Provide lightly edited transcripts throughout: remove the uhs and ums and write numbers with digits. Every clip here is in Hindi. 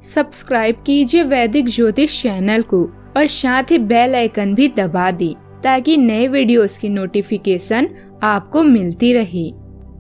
सब्सक्राइब कीजिए वैदिक ज्योतिष चैनल को और साथ ही बेल आइकन भी दबा दी ताकि नए वीडियोस की नोटिफिकेशन आपको मिलती रहे।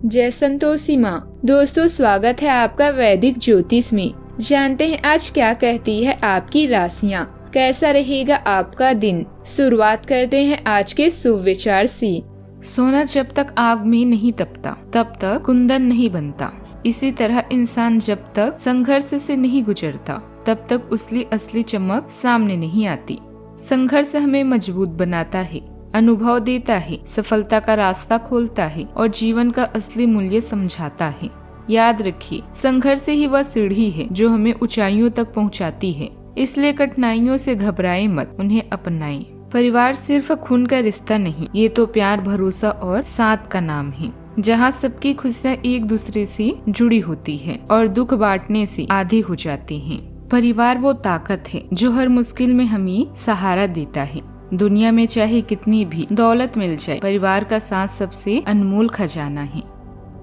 जय संतोषी माँ। दोस्तों, स्वागत है आपका वैदिक ज्योतिष में। जानते हैं आज क्या कहती है आपकी राशियाँ, कैसा रहेगा आपका दिन। शुरुआत करते हैं आज के शुभ विचार से। सोना जब तक आग में नहीं तपता तब तक कुंदन नहीं बनता। इसी तरह इंसान जब तक संघर्ष से नहीं गुजरता तब तक उसकी असली चमक सामने नहीं आती। संघर्ष हमें मजबूत बनाता है, अनुभव देता है, सफलता का रास्ता खोलता है और जीवन का असली मूल्य समझाता है। याद रखिए, संघर्ष ही वह सीढ़ी है जो हमें ऊंचाइयों तक पहुंचाती है। इसलिए कठिनाइयों से घबराएं मत, उन्हें अपनाएं। परिवार सिर्फ खून का रिश्ता नहीं, ये तो प्यार, भरोसा और साथ का नाम है, जहाँ सबकी खुशियाँ एक दूसरे से जुड़ी होती है और दुख बांटने से आधी हो जाती हैं। परिवार वो ताकत है जो हर मुश्किल में हमें सहारा देता है। दुनिया में चाहे कितनी भी दौलत मिल जाए, परिवार का साथ सबसे अनमोल खजाना है।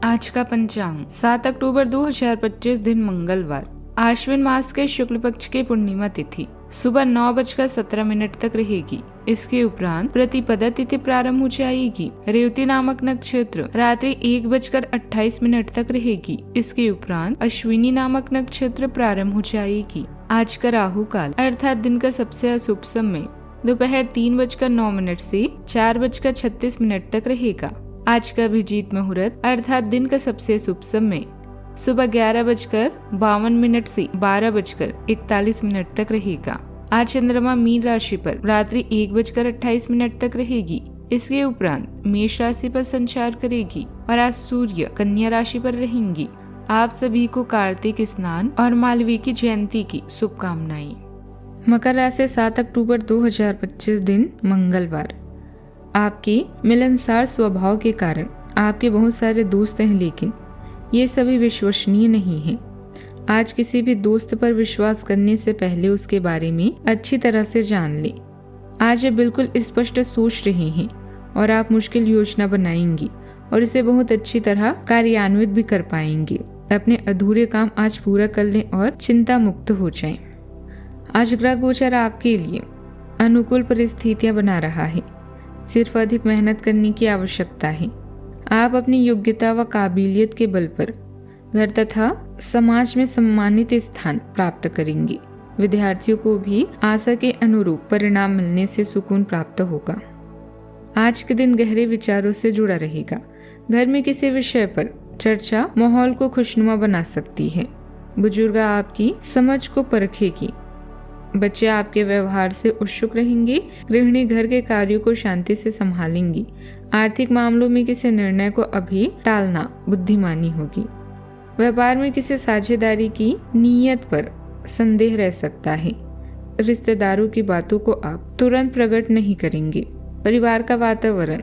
आज का पंचांग 7 अक्टूबर 2025 दिन मंगलवार, आश्विन मास के शुक्ल पक्ष के पूर्णिमा तिथि सुबह 9:17 तक रहेगी। इसके उपरांत प्रतिपदा तिथि प्रारंभ हो जाएगी। रेवती नामक नक्षत्र रात्रि 1:28 तक रहेगी। इसके उपरांत अश्विनी नामक नक्षत्र प्रारंभ हो जाएगी। आज का राहु काल अर्थात दिन का सबसे अशुभ समय दोपहर 3:09 से 4:36 तक रहेगा। आज का अभिजीत मुहूर्त अर्थात दिन का सबसे शुभ समय सुबह 11:52 से 12:41 तक रहेगा। आज चंद्रमा मीन राशि पर रात्रि 1:28 तक रहेगी। इसके उपरांत मेष राशि पर संचार करेगी और आज सूर्य कन्या राशि पर रहेंगी। आप सभी को कार्तिक स्नान और मालवी की जयंती की शुभकामनाएं। मकर राशि 7 अक्टूबर 2025 दिन मंगलवार, आपके मिलनसार स्वभाव के कारण आपके बहुत सारे दोस्त हैं, लेकिन ये सभी विश्वसनीय नहीं हैं। आज किसी भी दोस्त पर विश्वास करने से पहले उसके बारे में अच्छी तरह से जान ले। आज वे बिल्कुल स्पष्ट सोच रहे हैं और आप मुश्किल योजना बनाएंगी और इसे बहुत अच्छी तरह कार्यान्वित भी कर पाएंगे। अपने अधूरे काम आज पूरा कर लें और चिंता मुक्त हो जाएं। आज ग्रह गोचर आपके लिए अनुकूल परिस्थितियां बना रहा है। सिर्फ अधिक मेहनत करने की आवश्यकता है। आप अपनी योग्यता व काबिलियत के बल पर घर तथा समाज में सम्मानित स्थान प्राप्त करेंगे। विद्यार्थियों को भी आशा के अनुरूप परिणाम मिलने से सुकून प्राप्त होगा। आज के दिन गहरे विचारों से जुड़ा रहेगा। घर में किसी विषय पर चर्चा माहौल को खुशनुमा बना सकती है। बुजुर्ग आपकी समझ को परखेगी। बच्चे आपके व्यवहार से उत्सुक रहेंगे। गृहिणी घर के कार्यों को शांति से संभालेंगी। आर्थिक मामलों में किसी निर्णय को अभी टालना बुद्धिमानी होगी। व्यापार में किसी साझेदारी की नीयत पर संदेह रह सकता है। रिश्तेदारों की बातों को आप तुरंत प्रकट नहीं करेंगे। परिवार का वातावरण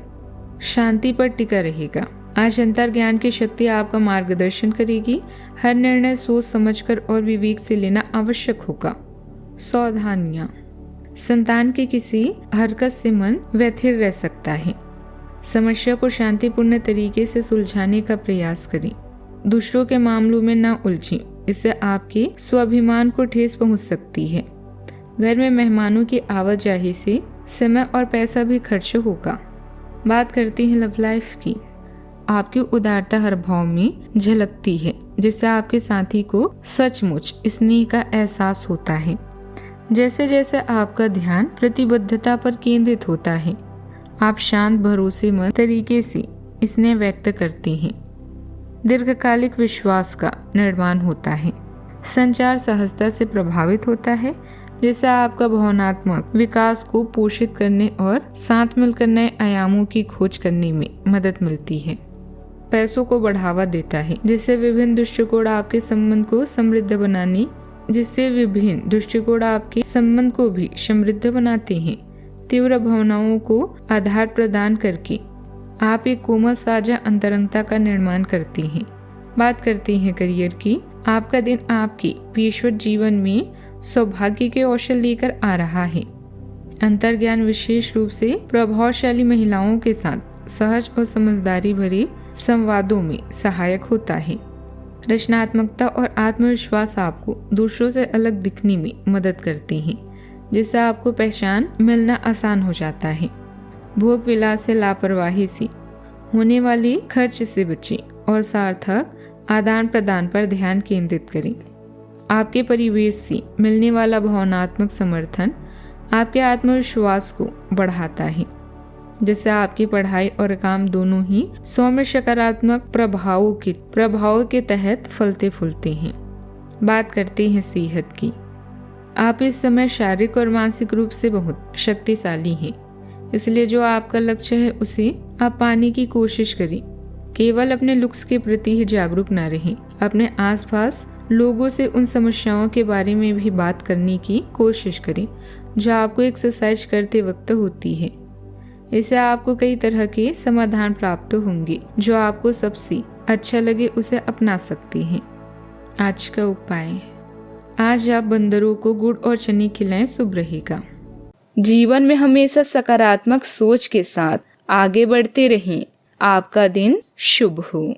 शांति पर टिका रहेगा। आज अंतर ज्ञान की शक्ति आपका मार्गदर्शन करेगी। हर निर्णय सोच समझकर और विवेक से लेना आवश्यक होगा। सावधानियां, संतान के किसी हरकत से मन व्यथित रह सकता है। समस्या को शांतिपूर्ण तरीके से सुलझाने का प्रयास करें। दूसरों के मामलों में न उलझें, इससे आपके स्वाभिमान को ठेस पहुंच सकती है। घर में मेहमानों की आवाजाही से समय और पैसा भी खर्च होगा। बात करते हैं लव लाइफ की। आपकी उदारता हर भाव में झलकती है, जिससे आपके साथी को सचमुच स्नेह का एहसास होता है। जैसे जैसे आपका ध्यान प्रतिबद्धता पर केंद्रित होता है, आप शांत भरोसेमंद तरीके से स्नेह व्यक्त करते हैं। दीर्घकालिक विश्वास का निर्माण होता है। संचार सहजता से प्रभावित होता है, जिससे आपका भावनात्मक विकास को पोषित करने और साथ मिलकर नए आयामों की खोज करने में मदद मिलती है। पैसों को बढ़ावा देता है, जिससे विभिन्न दृष्टिकोण आपके संबंध को भी समृद्ध बनाते हैं। तीव्र भावनाओं को आधार प्रदान करके आप एक कोमल साझा अंतरंगता का निर्माण करते हैं। बात करते हैं करियर की। आपका दिन आपके पेशेवर जीवन में सौभाग्य के अवसर लेकर आ रहा है। अंतर्ज्ञान विशेष रूप से प्रभावशाली महिलाओं के साथ सहज और समझदारी भरे संवादों में सहायक होता है। रचनात्मकता और आत्मविश्वास आपको दूसरों से अलग दिखने में मदद करती हैं, जिससे आपको पहचान मिलना आसान हो जाता है। भोग विलास से लापरवाही से होने वाली खर्च से बचें और सार्थक आदान प्रदान पर ध्यान केंद्रित करें। आपके परिवेश से मिलने वाला भावनात्मक समर्थन आपके आत्मविश्वास को बढ़ाता है, जिससे आपकी पढ़ाई और काम दोनों ही सौम्य सकारात्मक प्रभावों के तहत फलते फूलते हैं। बात करते हैं सेहत की। आप इस समय शारीरिक और मानसिक रूप से बहुत शक्तिशाली हैं, इसलिए जो आपका लक्ष्य है उसे आप पाने की कोशिश करें। केवल अपने लुक्स के प्रति ही जागरूक न रहें, अपने आसपास लोगों से उन समस्याओं के बारे में भी बात करने की कोशिश करें जो आपको एक्सरसाइज करते वक्त होती है। इससे आपको कई तरह के समाधान प्राप्त होंगे। जो आपको सबसे अच्छा लगे उसे अपना सकते हैं। आज का उपाय, आज आप बंदरों को गुड़ और चने खिलाएं, शुभ रहेगा। जीवन में हमेशा सकारात्मक सोच के साथ आगे बढ़ते रहें। आपका दिन शुभ हो।